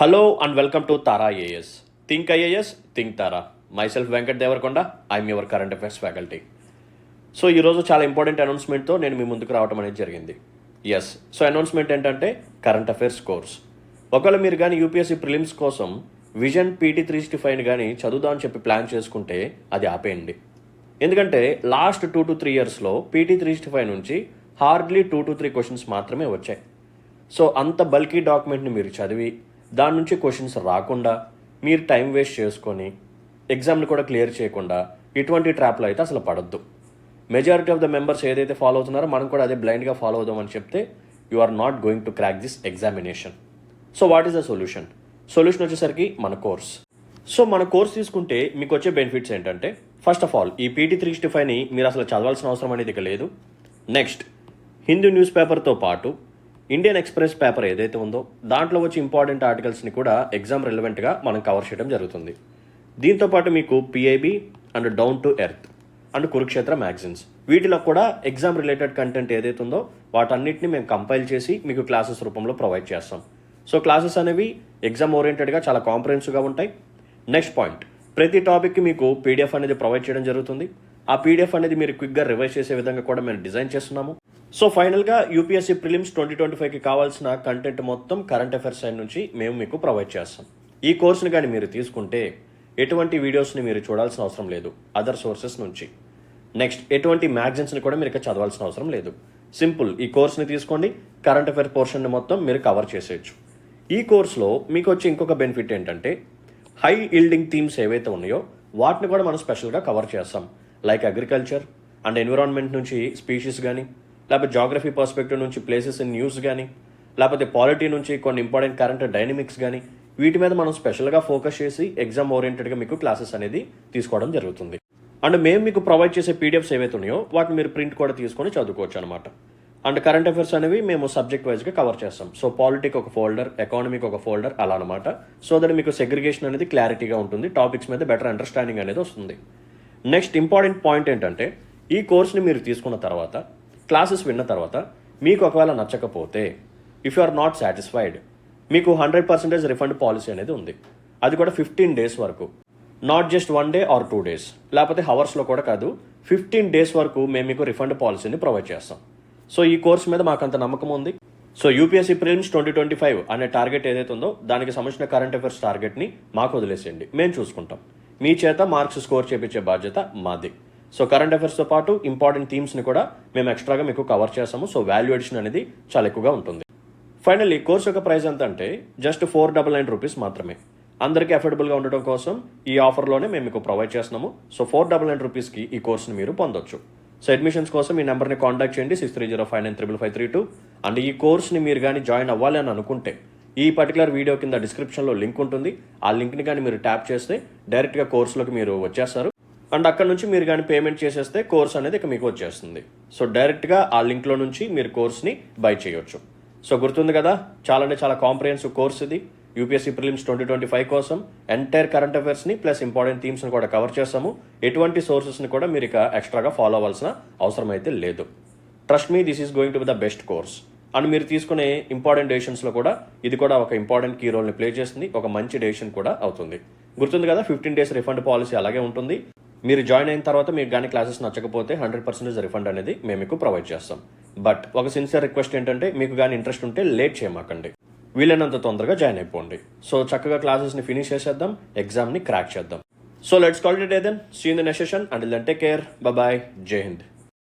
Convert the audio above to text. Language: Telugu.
Hello and welcome to Tara IAS. Think IAS, think Tara. Myself Venkat Devarkonda, I'm your current affairs faculty. So ఈరోజు చాలా ఇంపార్టెంట్ అనౌన్స్మెంట్తో నేను మీ ముందుకు రావడం అనేది జరిగింది. సో అనౌన్స్మెంట్ ఏంటంటే కరెంట్ అఫైర్స్ కోర్స్. ఒకవేళ మీరు కానీ యూపీఎస్సీ ప్రిలిమ్స్ కోసం విజన్ పీటీ 365 కానీ చదువుదాం అని చెప్పి ప్లాన్ చేసుకుంటే అది ఆపేయండి. ఎందుకంటే లాస్ట్ 2 to 3 ఇయర్స్లో పీటీ 365 నుంచి హార్డ్లీ 2 to 3 క్వశ్చన్స్ మాత్రమే వచ్చాయి. సో అంత బల్కీ డాక్యుమెంట్ని మీరు చదివి దాని నుంచి క్వశ్చన్స్ రాకుండా మీరు టైం వేస్ట్ చేసుకొని ఎగ్జామ్ని కూడా క్లియర్ చేయకుండా ఇటువంటి ట్రాప్లో అయితే అసలు పడద్దు. మెజారిటీ ఆఫ్ ద మెంబర్స్ ఏదైతే ఫాలో అవుతున్నారో మనం కూడా అదే బ్లైండ్గా ఫాలో అవుదామని చెప్తే you are not going to crack this examination. So what is the solution వచ్చేసరికి మన కోర్స్. సో మన కోర్స్ తీసుకుంటే మీకు వచ్చే బెనిఫిట్స్ ఏంటంటే ఫస్ట్ ఆఫ్ ఆల్ ఈ పీటీ 365ని మీరు అసలు చదవాల్సిన అవసరం అనేది ఇక లేదు. నెక్స్ట్ హిందూ న్యూస్ పేపర్తో పాటు ఇండియన్ ఎక్స్ప్రెస్ పేపర్ ఏదైతే ఉందో దాంట్లో వచ్చి ఇంపార్టెంట్ ఆర్టికల్స్ని కూడా ఎగ్జామ్ రిలవెంట్గా మనం కవర్ చేయడం జరుగుతుంది. దీంతోపాటు మీకు PIB and down to earth and Kurukshetra magazines వీటిలో కూడా ఎగ్జామ్ రిలేటెడ్ కంటెంట్ ఏదైతే ఉందో వాటన్నిటిని మేము కంపైల్ చేసి మీకు క్లాసెస్ రూపంలో ప్రొవైడ్ చేస్తాం. సో క్లాసెస్ అనేవి ఎగ్జామ్ ఓరియంటెడ్గా చాలా కాంప్రహెన్సివ్గా ఉంటాయి. నెక్స్ట్ పాయింట్, ప్రతి టాపిక్కి మీకు పీడిఎఫ్ అనేది ప్రొవైడ్ చేయడం జరుగుతుంది. ఆ పీడిఎఫ్ అనేది మీరు క్విక్గా రివైజ్ చేసే విధంగా కూడా మేము డిజైన్ చేస్తున్నాము. సో ఫైనల్గా యూపీఎస్సీ ప్రిలిమ్స్ 2025కి కావాల్సిన కంటెంట్ మొత్తం కరెంట్ అఫైర్స్ సైడ్ నుంచి మేము మీకు ప్రొవైడ్ చేస్తాం. ఈ కోర్సుని కానీ మీరు తీసుకుంటే ఎటువంటి వీడియోస్ని మీరు చూడాల్సిన అవసరం లేదు అదర్ సోర్సెస్ నుంచి. నెక్స్ట్ ఎటువంటి మ్యాగజైన్స్ని కూడా మీరు చదవాల్సిన అవసరం లేదు. సింపుల్, ఈ కోర్స్ని తీసుకోండి, కరెంట్ అఫైర్ పోర్షన్ని మొత్తం మీరు కవర్ చేసేయచ్చు. ఈ కోర్సులో మీకు వచ్చి ఇంకొక బెనిఫిట్ ఏంటంటే హై ఈల్డింగ్ థీమ్స్ ఏవైతే ఉన్నాయో వాటిని కూడా మనం స్పెషల్గా కవర్ చేస్తాం. లైక్ అగ్రికల్చర్ అండ్ ఎన్విరాన్మెంట్ నుంచి స్పీషీస్ కానీ, లేకపోతే జాగ్రఫీ పర్స్పెక్టివ్ నుంచి ప్లేసెస్ ఇన్ న్యూస్ కానీ, లేకపోతే పాలిటీ నుంచి కొన్ని ఇంపార్టెంట్ కరెంట్ డైనమిక్స్ కానీ వీటి మీద మనం స్పెషల్గా ఫోకస్ చేసి ఎగ్జామ్ ఓరియంటెడ్గా మీకు క్లాసెస్ అనేది తీసుకోవడం జరుగుతుంది. అండ్ మేము మీకు ప్రొవైడ్ చేసే పీడిఎఫ్స్ ఏవైతే ఉన్నాయో వాటిని మీరు ప్రింట్ కూడా తీసుకొని చదువుకోవచ్చు అనమాట. అండ్ కరెంట్ అఫైర్స్ అనేవి మేము సబ్జెక్ట్ వైజ్గా కవర్ చేస్తాం. సో పాలిటిక్ ఒక ఫోల్డర్, ఎకానమీకి ఒక ఫోల్డర్ అలా అనమాట. సో దట్ మీకు సెగ్రిగేషన్ అనేది క్లారిటీగా ఉంటుంది, టాపిక్స్ మీద బెటర్ అండర్స్టాండింగ్ అనేది వస్తుంది. నెక్స్ట్ ఇంపార్టెంట్ పాయింట్ ఏంటంటే ఈ కోర్స్ని మీరు తీసుకున్న తర్వాత క్లాసెస్ విన్న తర్వాత మీకు ఒకవేళ నచ్చకపోతే if you are not satisfied మీకు 100% రిఫండ్ పాలసీ అనేది ఉంది. అది కూడా 15 days వరకు, not just 1 day or 2 days, లేకపోతే హవర్స్లో కూడా కాదు, 15 days వరకు మేము మీకు రిఫండ్ పాలసీని ప్రొవైడ్ చేస్తాం. సో ఈ కోర్స్ మీద మాకు అంత నమ్మకం ఉంది. సో యూపీఎస్సీ ప్రిలిమ్స్ 2025 అనే టార్గెట్ ఏదైతే ఉందో దానికి సంబంధించిన కరెంట్ అఫైర్స్ టార్గెట్ని మాకు వదిలేసేయండి, మేము చూసుకుంటాం. మీ చేత మార్క్స్ స్కోర్ చేయించే బాధ్యత మాది. సో కరెంట్ అఫైర్స్తో పాటు ఇంపార్టెంట్ థీమ్స్ని కూడా మేము ఎక్స్ట్రాగా మీకు కవర్ చేస్తాము. సో వాల్యూ ఎడిషన్ అనేది చాలా ఎక్కువగా ఉంటుంది. ఫైనల్లీ కోర్స్ యొక్క ప్రైస్ ఎంత అంటే జస్ట్ 499 రూపీస్ మాత్రమే. అందరికీ అఫోర్డబుల్గా ఉండడం కోసం ఈ ఆఫర్లోనే మేము మీకు ప్రొవైడ్ చేస్తున్నాము. సో 499 రూపీస్కి ఈ కోర్స్ని మీరు పొందొచ్చు. సో అడ్మిషన్స్ కోసం ఈ నెంబర్ని కాంటాక్ట్ చేయండి 6305955532. అండ్ ఈ కోర్స్ని మీరు కానీ జాయిన్ అవ్వాలి అని అనుకుంటే ఈ పర్టికులర్ వీడియో కింద డిస్క్రిప్షన్లో లింక్ ఉంటుంది. ఆ లింక్ని కానీ మీరు ట్యాప్ చేస్తే డైరెక్ట్గా కోర్సులోకి మీరు వచ్చేస్తారు. అండ్ అక్కడ నుంచి మీరు కానీ పేమెంట్ చేసేస్తే కోర్స్ అనేది ఇక మీకు వచ్చేస్తుంది. సో డైరెక్ట్గా ఆ లింక్లో నుంచి మీరు కోర్స్ని బై చేయొచ్చు. సో గుర్తుంది కదా, చాలా అంటే చాలా కాంప్రహెన్సివ్ కోర్స్ ఇది. యూపీఎస్సీ ప్రిలిమ్స్ 2025 కోసం ఎంటైర్ కరెంట్ అఫైర్స్ని ప్లస్ ఇంపార్టెంట్ థీమ్స్ని కూడా కవర్ చేస్తాము. ఎటువంటి సోర్సెస్ని కూడా మీరు ఇక ఎక్స్ట్రాగా ఫాలో అవ్వాల్సిన అవసరం అయితే లేదు. Trust me, this is going to be the best course. And మీరు తీసుకునే ఇంపార్టెంట్ డెసిషన్స్లో కూడా ఇది కూడా ఒక ఇంపార్టెంట్ కీ రోల్ని ప్లే చేస్తుంది, ఒక మంచి డెసిషన్ కూడా అవుతుంది. గుర్తుంది కదా, 15 days రిఫండ్ పాలసీ అలాగే ఉంటుంది. మీరు జాయిన్ అయిన తర్వాత మీకు కానీ క్లాసెస్ నచ్చకపోతే 100% రిఫండ్ అనేది మేము మీకు ప్రొవైడ్ చేస్తాం. బట్ ఒక సిన్సియర్ రిక్వెస్ట్ ఏంటంటే మీకు కానీ ఇంట్రెస్ట్ ఉంటే లేట్ చేయమాకండి, వీలైనంత తొందరగా జాయిన్ అయిపోండి. సో చక్కగా క్లాసెస్ని ఫినిష్ చేసేద్దాం, ఎగ్జామ్ని క్రాక్ చేద్దాం. So let's call it a day then. See in the next session. Until then take care, bye bye, జై హింద్.